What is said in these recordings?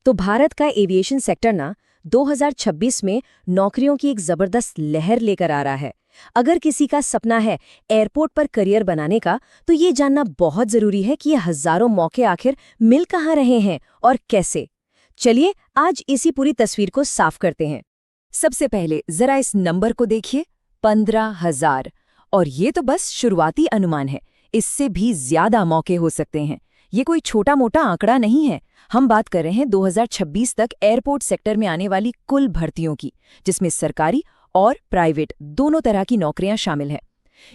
तो भारत का aviation sector ना 2026 में नौकरियों की एक जबरदस्त लहर लेकर आ रहा है। अगर किसी का सपना है एयरपोर्ट पर करियर बनाने का, तो ये जानना बहुत जरूरी है कि ये हजारों मौके आखिर मिल कहाँ रहे हैं और कैसे। चलिए आज इसी पूरी तस्वीर को साफ करते हैं। सबसे पहले जरा इस नंबर को देखिए, 15,000। और ये तो बस शुरुआती अनुमान है, इससे भी ज्यादा मौके हो सकते हैं। ये कोई छोटा मोटा आंकड़ा नहीं है। हम बात कर रहे हैं 2026 तक एयरपोर्ट सेक्टर में आने वाली कुल भर्तियों की, जिसमें सरकारी और प्राइवेट दोनों तरह की नौकरियां शामिल हैं।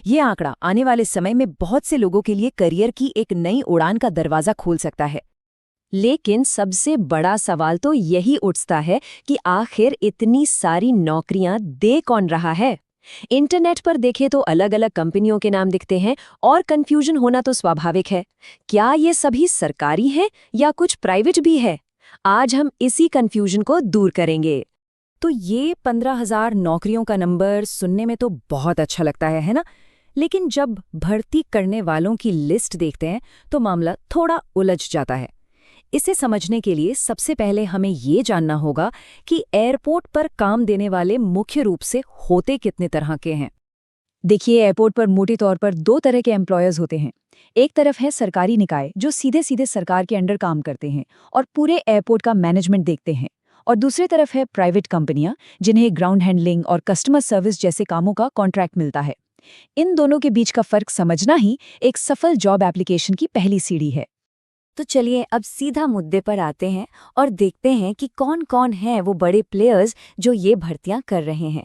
ये आंकड़ा आने वाले समय में बहुत से लोगों के लिए करियर की एक नई उड़ान का दरवाजा खोल सकता है। लेकिन सबसे बड़ा सवाल तो यही उठता है कि आखिर इतनी सारी नौकरियां दे कौन रहा है। इंटरनेट पर देखें तो अलग अलग कंपनियों के नाम दिखते हैं और कंफ्यूजन होना तो स्वाभाविक है। क्या ये सभी सरकारी हैं या कुछ प्राइवेट भी है? आज हम इसी कंफ्यूजन को दूर करेंगे। तो ये 15,000 नौकरियों का नंबर सुनने में तो बहुत अच्छा लगता है ना? लेकिन जब भर्ती करने वालों की लिस्ट देखते हैं तो मामला थोड़ा उलझ जाता है। इसे समझने के लिए सबसे पहले हमें ये जानना होगा कि एयरपोर्ट पर काम देने वाले मुख्य रूप से होते कितने तरह के हैं। देखिए, एयरपोर्ट पर मोटे तौर पर दो तरह के एम्प्लॉयर्स होते हैं। एक तरफ है सरकारी निकाय जो सीधे सीधे सरकार के अंडर काम करते हैं और पूरे एयरपोर्ट का मैनेजमेंट देखते हैं, और दूसरी तरफ है प्राइवेट कंपनियां जिन्हें ग्राउंड हैंडलिंग और कस्टमर सर्विस जैसे कामों का कॉन्ट्रैक्ट मिलता है। इन दोनों के बीच का फर्क समझना ही एक सफल जॉब एप्लीकेशन की पहली सीढ़ी है। तो चलिए अब सीधा मुद्दे पर आते हैं और देखते हैं कि कौन कौन हैं वो बड़े प्लेयर्स जो ये भर्तियां कर रहे हैं।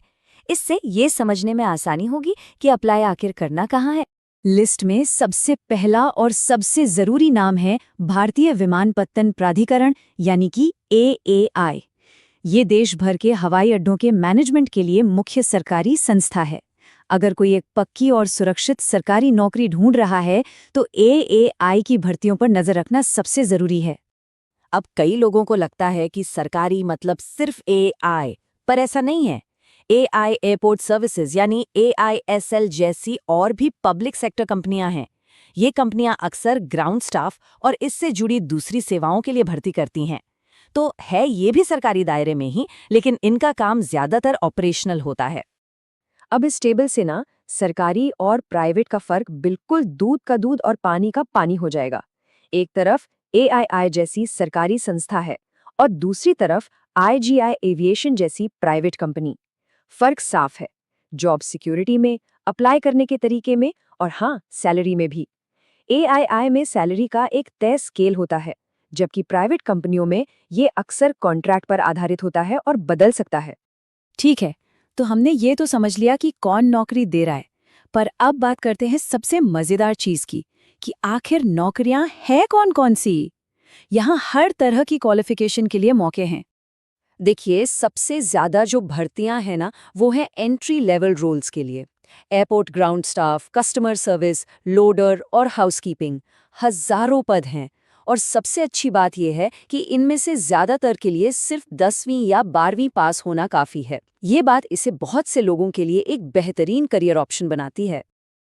इससे ये समझने में आसानी होगी कि अप्लाई आखिर करना कहाँ है। लिस्ट में सबसे पहला और सबसे जरूरी नाम है भारतीय विमानपत्तन प्राधिकरण, यानी कि AAI। ये देश भर के हवाई अड्डों के मैनेजमेंट के लिए मुख्य सरकारी संस्था है। अगर कोई एक पक्की और सुरक्षित सरकारी नौकरी ढूंढ रहा है तो AAI की भर्तियों पर नजर रखना सबसे जरूरी है। अब कई लोगों को लगता है कि सरकारी मतलब सिर्फ AI, पर ऐसा नहीं है। AI एयरपोर्ट सर्विसेज यानी AISL जैसी और भी पब्लिक सेक्टर कंपनियां हैं। ये कंपनियां अक्सर ग्राउंड स्टाफ और इससे जुड़ी दूसरी सेवाओं के लिए भर्ती करती हैं। तो है ये भी सरकारी दायरे में ही, लेकिन इनका काम ज्यादातर ऑपरेशनल होता है। अब इस टेबल से ना सरकारी और प्राइवेट का फर्क बिल्कुल दूध का दूध और पानी का पानी हो जाएगा। एक तरफ AII जैसी सरकारी संस्था है और दूसरी तरफ IGI एविएशन जैसी प्राइवेट कंपनी। फर्क साफ है, जॉब सिक्योरिटी में, अप्लाई करने के तरीके में, और हाँ, सैलरी में भी। AII में सैलरी का एक तय स्केल होता है, जबकि प्राइवेट कंपनियों में ये अक्सर कॉन्ट्रैक्ट पर आधारित होता है और बदल सकता है। ठीक है, तो हमने ये तो समझ लिया कि कौन नौकरी दे रहा है, पर अब बात करते हैं सबसे मजेदार चीज की, कि आखिर नौकरियां हैं कौन कौन सी। यहाँ हर तरह की क्वालिफिकेशन के लिए मौके हैं। देखिए, सबसे ज्यादा जो भर्तियां हैं ना, वो है एंट्री लेवल रोल्स के लिए। Airport ground staff, customer service, loader और हाउसकीपिंग, हजारों पद हैं। और सबसे अच्छी बात यह है कि इनमें से ज्यादातर के लिए सिर्फ 10वीं या 12वीं पास होना काफी है। ये बात इसे बहुत से लोगों के लिए एक बेहतरीन करियर ऑप्शन बनाती है।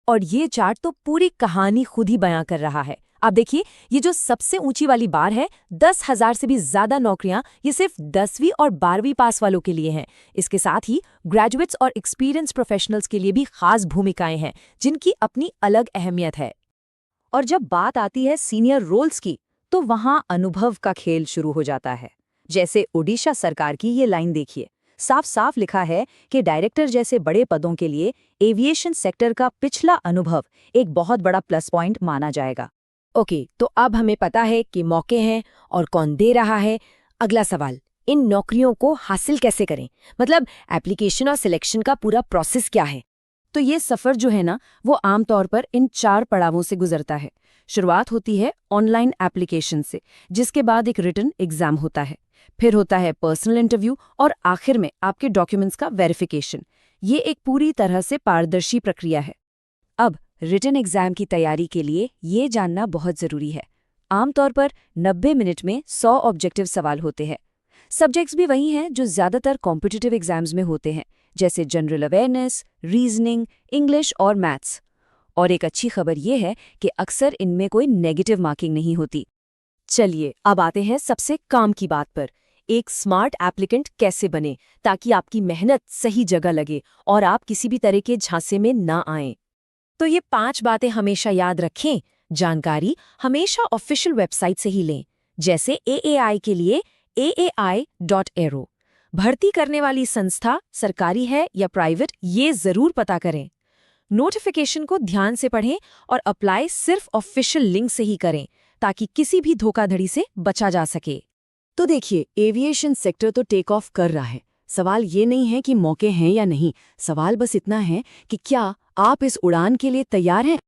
और ये चार्ट तो पूरी कहानी खुद ही बयां कर रहा है। आप देखिए, ये जो सबसे ऊंची वाली बार है, 10,000 से भी ज्यादा नौकरियां, ये सिर्फ 10वीं और 12वीं पास वालों के लिए हैं। इसके साथ ही ग्रेजुएट्स और एक्सपीरियंस प्रोफेशनल्स के लिए भी खास भूमिकाएं हैं, जिनकी अपनी अलग अहमियत है। और जब बात आती है सीनियर रोल्स की, तो वहां अनुभव का खेल शुरू हो जाता है। जैसे ओडिशा सरकार की ये लाइन देखिए, साफ साफ लिखा है कि डायरेक्टर जैसे बड़े पदों के लिए एविएशन सेक्टर का पिछला अनुभव एक बहुत बड़ा प्लस पॉइंट माना जाएगा। ओके, तो अब हमें पता है कि मौके हैं और कौन दे रहा है। अगला सवाल, इन नौकरियों को हासिल कैसे करें? मतलब एप्लीकेशन और सिलेक्शन का पूरा प्रोसेस क्या है? तो ये सफ़र जो है ना, वो आमतौर पर इन 4 पड़ावों से गुजरता है। शुरुआत होती है ऑनलाइन एप्लीकेशन से, जिसके बाद एक रिटन एग्जाम होता है। फिर होता है पर्सनल इंटरव्यू और आखिर में आपके डॉक्यूमेंट्स का वेरिफिकेशन। ये एक पूरी तरह से पारदर्शी प्रक्रिया है। अब रिटन एग्जाम की तैयारी के लिए ये जानना बहुत ज़रूरी है। आमतौर पर 90 मिनट में 100 ऑब्जेक्टिव सवाल होते हैं। सब्जेक्ट्स भी वही हैं जो ज़्यादातर कॉम्पिटिटिव एग्जाम्स में होते हैं, जैसे जनरल अवेयरनेस, रीजनिंग, इंग्लिश और मैथ्स। और एक अच्छी खबर ये है कि अक्सर इनमें कोई नेगेटिव मार्किंग नहीं होती। चलिए अब आते हैं सबसे काम की बात पर। एक स्मार्ट एप्लीकेंट कैसे बने ताकि आपकी मेहनत सही जगह लगे और आप किसी भी तरह के झांसे में ना आएं। तो ये 5 बातें हमेशा याद रखें। जानकारी हमेशा ऑफिशियल वेबसाइट से ही लें, जैसे एएआई के लिए aai.aero। भर्ती करने वाली संस्था सरकारी है या प्राइवेट, ये जरूर पता करें। नोटिफिकेशन को ध्यान से पढ़ें और अप्लाई सिर्फ ऑफिशियल लिंक से ही करें ताकि किसी भी धोखाधड़ी से बचा जा सके। तो देखिए, एविएशन सेक्टर तो टेक ऑफ कर रहा है। सवाल ये नहीं है कि मौके हैं या नहीं, सवाल बस इतना है कि क्या आप इस उड़ान के लिए तैयार हैं।